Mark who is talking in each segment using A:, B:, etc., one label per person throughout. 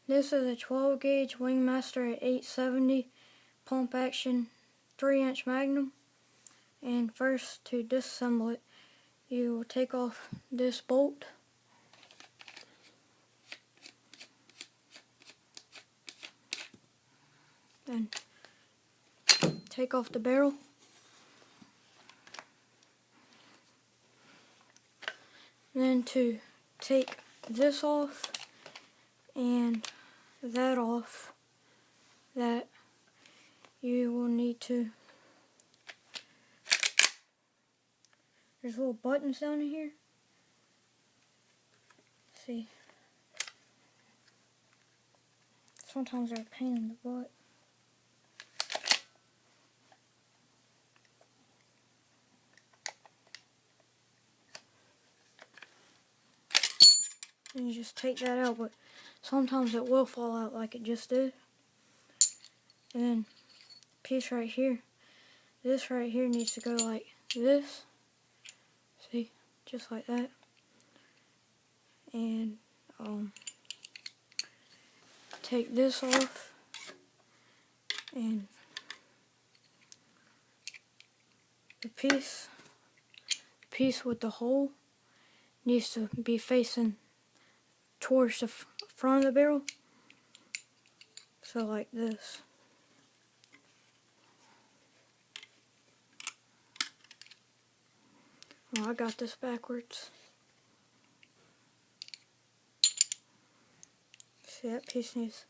A: This is a 12 gauge Wingmaster at 870 pump action 3-inch Magnum. And first, to disassemble it, you will take off this bolt. And take off the barrel. Then to take this off and that off, that you will need to, there's little buttons down in here. See, sometimes they're a pain in the butt. And you just take that out, but sometimes it will fall out like it just did. And then piece right here, this right here needs to go like this. See, just like that. And take this off, and the piece with the hole needs to be facing towards the front of the barrel, so like this. Oh, I got this backwards. See, that piece needs,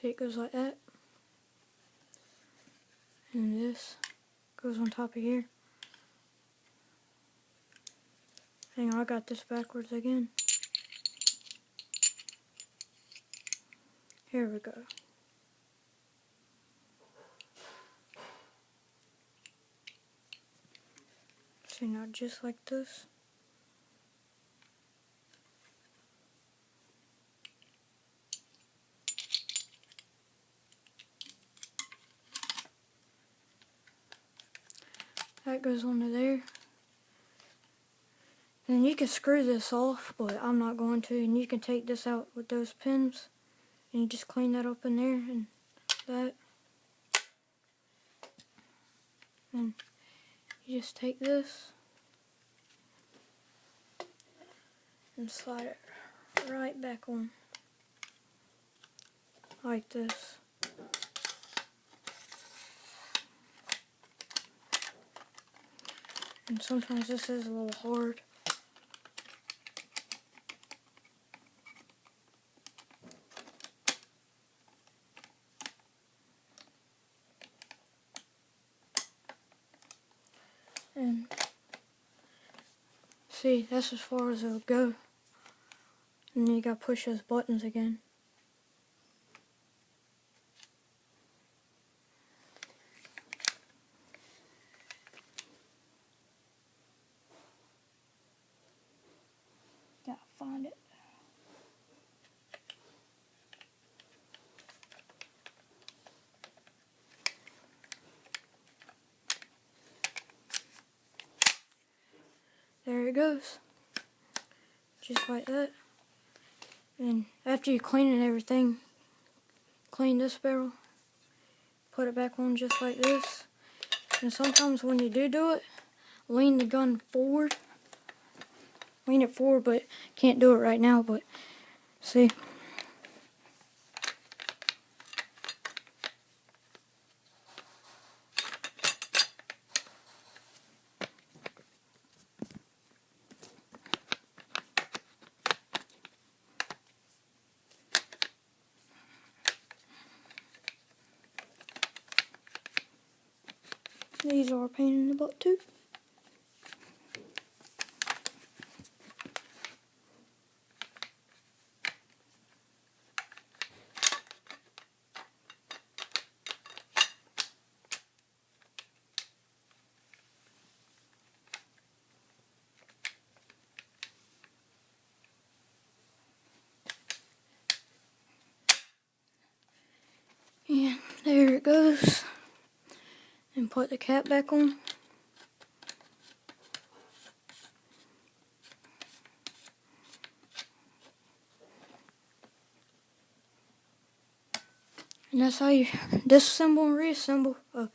A: see, it goes like that, and this goes on top of here. Hang on, I got this backwards again. Here we go. See, now just like this. That goes onto there. And you can screw this off, but I'm not going to. And you can take this out with those pins. And you just clean that up in there and that. And you just take this and slide it right back on. Like this. And sometimes this is a little hard. And see, that's as far as it'll go. And then you gotta push those buttons again. Gotta find it. There it goes. Just like that. And after you clean and everything, clean this barrel, put it back on just like this. And sometimes when you do it, lean the gun forward. Lean it forward, but can't do it right now, but see. These are a pain in the butt too. And there it goes. And put the cap back on. And that's how you disassemble and reassemble a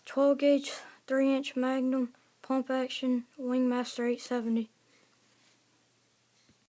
A: 12 gauge 3-inch Magnum pump action Wingmaster 870.